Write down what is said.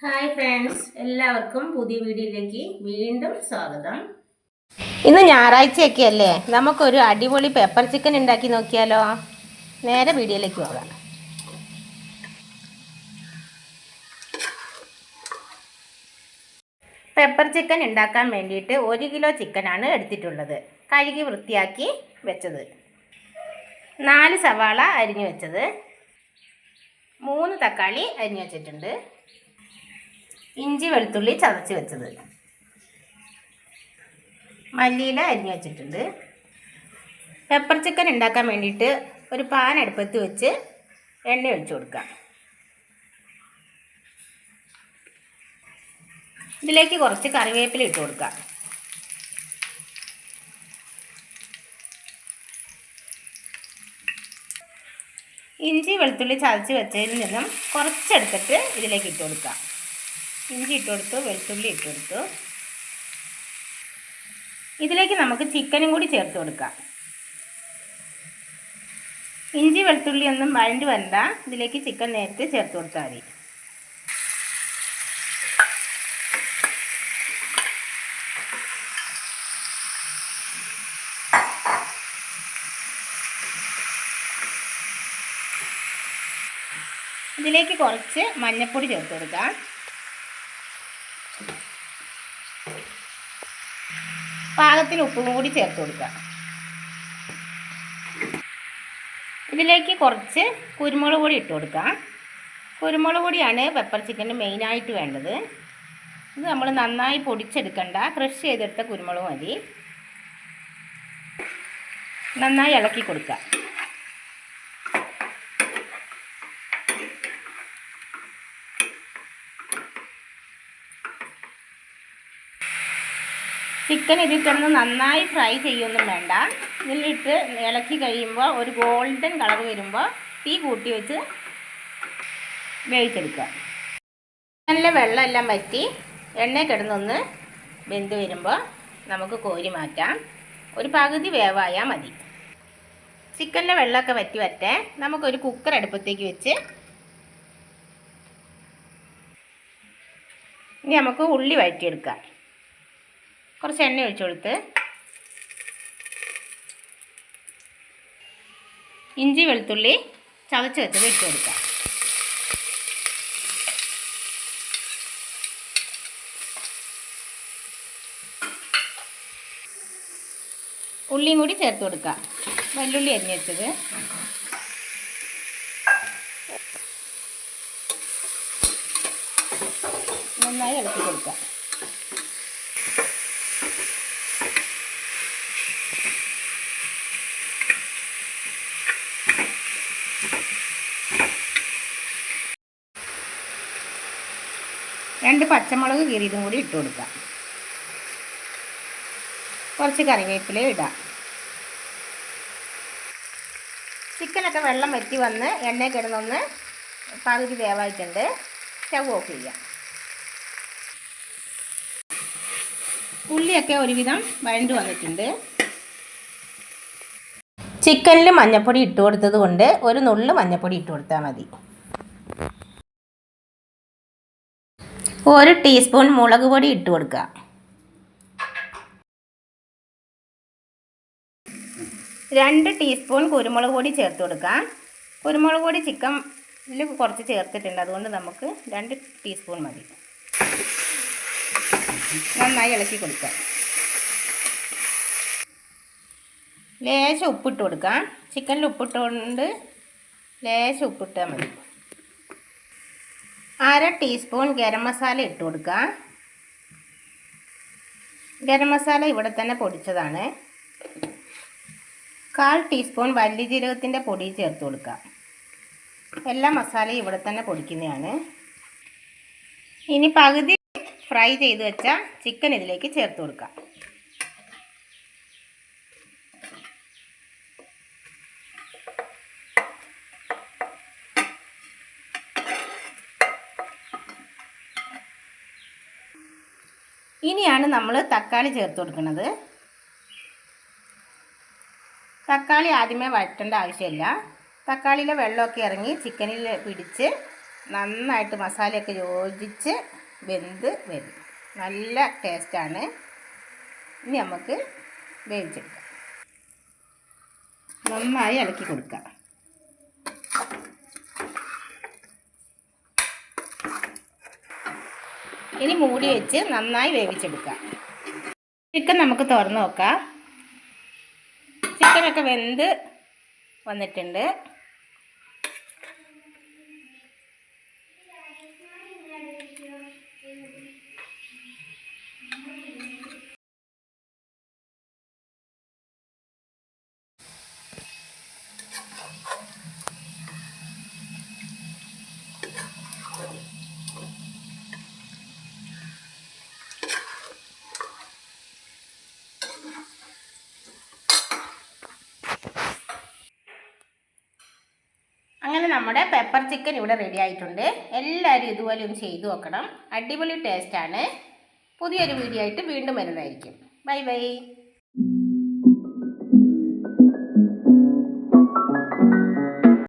Hi friends, എല്ലാവർക്കും പുതിയ വീഡിയോയിലേക്ക് വീണ്ടും സ്വാഗതം. ഇന്ന് ഞായറാഴ്ചയൊക്കെ അല്ലേ, നമുക്കൊരു അടിപൊളി പെപ്പർ ചിക്കൻ ഉണ്ടാക്കി നോക്കിയാലോ. നേരെ വീഡിയോയിലേക്ക് പോകാം. പെപ്പർ ചിക്കൻ ഉണ്ടാക്കാൻ വേണ്ടിയിട്ട് 1 കിലോ ചിക്കനാണ് എടുത്തിട്ടുള്ളത്. കഴുകി വൃത്തിയാക്കി വെച്ചത്, 4 സവാള അരിഞ്ഞു വെച്ചത്, 3 തക്കാളി അരിഞ്ഞു വെച്ചിട്ടുണ്ട്, ഇഞ്ചി വെളുത്തുള്ളി ചതച്ച് വെച്ചത്, മല്ലിയില അരിഞ്ഞു വെച്ചിട്ടുണ്ട്. പെപ്പർ ചിക്കൻ ഉണ്ടാക്കാൻ വേണ്ടിയിട്ട് ഒരു പാൻ അടുപ്പത്ത് വെച്ച് എണ്ണ ഒഴിച്ചു കൊടുക്കാം. ഇതിലേക്ക് കുറച്ച് കറിവേപ്പില ഇട്ട് കൊടുക്കാം. ഇഞ്ചി വെളുത്തുള്ളി ചതച്ച് വെച്ചതിൽ നിന്നും കുറച്ചെടുത്തിട്ട് ഇതിലേക്ക് ഇട്ട് കൊടുക്കാം. ഇഞ്ചി ഇട്ട് കൊടുത്തു, വെളുത്തുള്ളി ഇട്ട് കൊടുത്തു. ഇതിലേക്ക് നമുക്ക് ചിക്കനും കൂടി ചേർത്ത് കൊടുക്കാം. ഇഞ്ചി വെളുത്തുള്ളി ഒന്നും വഴണ്ടി വരണ്ട, ഇതിലേക്ക് ചിക്കൻ നേരത്തെ ചേർത്ത് കൊടുത്താൽ മതി. ഇതിലേക്ക് കുറച്ച് മഞ്ഞൾപ്പൊടി ചേർത്ത് കൊടുക്കാം. പാകത്തിന് ഉപ്പും കൂടി ചേർത്ത് കൊടുക്കാം. ഇതിലേക്ക് കുറച്ച് കുരുമുളക് പൊടി ഇട്ട് കൊടുക്കാം. കുരുമുളക് പൊടിയാണ് പെപ്പർ ചിക്കന് മെയിനായിട്ട് വേണ്ടത്. ഇത് നമ്മൾ നന്നായി പൊടിച്ചെടുക്കണ്ട, ക്രഷ് ചെയ്തെടുത്ത കുരുമുളക് മതി. നന്നായി ഇളക്കി കൊടുക്കാം. ചിക്കൻ ഇതിൽ കിടന്ന് നന്നായി ഫ്രൈ ചെയ്യൊന്നും വേണ്ട. ഇതിലിട്ട് ഇളക്കി കഴിയുമ്പോൾ ഒരു ഗോൾഡൻ കളർ വരുമ്പോൾ തീ കൂട്ടി വെച്ച് വേവിച്ചെടുക്കുക. നല്ല വെള്ളമെല്ലാം വറ്റി എണ്ണ കിടന്നൊന്ന് വെന്ത് വരുമ്പോൾ നമുക്ക് കോരി മാറ്റാം. ഒരു പകുതി വേവായാൽ മതി. ചിക്കനിലെ വെള്ളമൊക്കെ വറ്റേ നമുക്കൊരു കുക്കർ അടുപ്പത്തേക്ക് വെച്ച് ഇനി നമുക്ക് ഉള്ളി വഴറ്റിയെടുക്കാം. കുറച്ച് എണ്ണ ഒഴിച്ചു കൊടുത്ത് ഇഞ്ചി വെളുത്തുള്ളി ചതച്ച് വെച്ചത് ഇട്ട് കൊടുക്കാം. ഉള്ളിയും കൂടി ചേർത്ത് കൊടുക്കാം. വെള്ളുള്ളി അരിഞ്ഞ് വെച്ചത്, നന്നായി ഇളക്കി കൊടുക്കാം. രണ്ട് പച്ചമുളക് കീറിയതും കൂടി ഇട്ട് കൊടുക്കാം. കുറച്ച് കറിവേപ്പില ഇടാം. ചിക്കനൊക്കെ വെള്ളം വറ്റി വന്ന് എണ്ണയിൽ കിടന്നൊന്ന് പകുതി വേവായിട്ടുണ്ട്. സ്റ്റവ് ഓഫ് ചെയ്യാം. ഉള്ളിയൊക്കെ ഒരുവിധം വഴണ്ട് വന്നിട്ടുണ്ട്. ചിക്കനിൽ മഞ്ഞൾപ്പൊടി ഇട്ട് കൊടുത്തത് കൊണ്ട് ഒരു നുള്ളു മഞ്ഞൾപ്പൊടി ഇട്ട് കൊടുത്താൽ മതി. 1 ടീസ്പൂൺ മുളക് പൊടി ഇട്ട് കൊടുക്കുക. 2 ടീസ്പൂൺ കുരുമുളക് പൊടി ചേർത്ത് കൊടുക്കാം. കുരുമുളക് പൊടി ചിക്കനിൽ കുറച്ച് ചേർത്തിട്ടുണ്ട്, അതുകൊണ്ട് നമുക്ക് 2 ടീസ്പൂൺ മതി. നന്നായി ഇളക്കി കൊടുക്കാം. ലേശം ഉപ്പിട്ട് കൊടുക്കാം. ചിക്കനിൽ ഉപ്പിട്ടുകൊണ്ട് ലേശം ഉപ്പിട്ടാൽ മതി. 1/2 ടീസ്പൂൺ ഗരം മസാല ഇട്ട് കൊടുക്കുക. ഗരം മസാല ഇവിടെ തന്നെ പൊടിച്ചതാണ്. 1/4 ടീസ്പൂൺ വലിയ ജീരകത്തിൻ്റെ പൊടി ചേർത്ത് കൊടുക്കുക. എല്ലാ മസാലയും ഇവിടെ തന്നെ പൊടിക്കുന്നതാണ്. ഇനി പകുതി ഫ്രൈ ചെയ്ത് വെച്ച ചിക്കൻ ഇതിലേക്ക് ചേർത്ത് കൊടുക്കാം. ഇനിയാണ് നമ്മൾ തക്കാളി ചേർത്ത് കൊടുക്കുന്നത്. തക്കാളി ആദ്യമേ വഴറ്റേണ്ട ആവശ്യമില്ല. തക്കാളിയിലെ വെള്ളമൊക്കെ ഇറങ്ങി ചിക്കനിൽ പിടിച്ച് നന്നായിട്ട് മസാലയൊക്കെ യോജിച്ച് വെന്ത് വരും. നല്ല ടേസ്റ്റാണ്. ഇനി നമുക്ക് വേവിച്ചെടുക്കാം. നന്നായി ഇളക്കി കൊടുക്കാം. ഇനി മൂടി വെച്ച് നന്നായി വേവിച്ചെടുക്കാം. ചിക്കൻ നമുക്ക് തുറന്ന് നോക്കാം. ചിക്കനൊക്കെ വെന്ത് വന്നിട്ടുണ്ട്. അങ്ങനെ നമ്മുടെ പെപ്പർ ചിക്കൻ ഇവിടെ റെഡി ആയിട്ടുണ്ട്. എല്ലാവരും ഇതുപോലെ ഒന്ന് ചെയ്തു നോക്കണം. അടിപൊളി ടേസ്റ്റാണ്. പുതിയൊരു വീഡിയോ ആയിട്ട് വീണ്ടും വരുന്നതായിരിക്കും. Bye bye.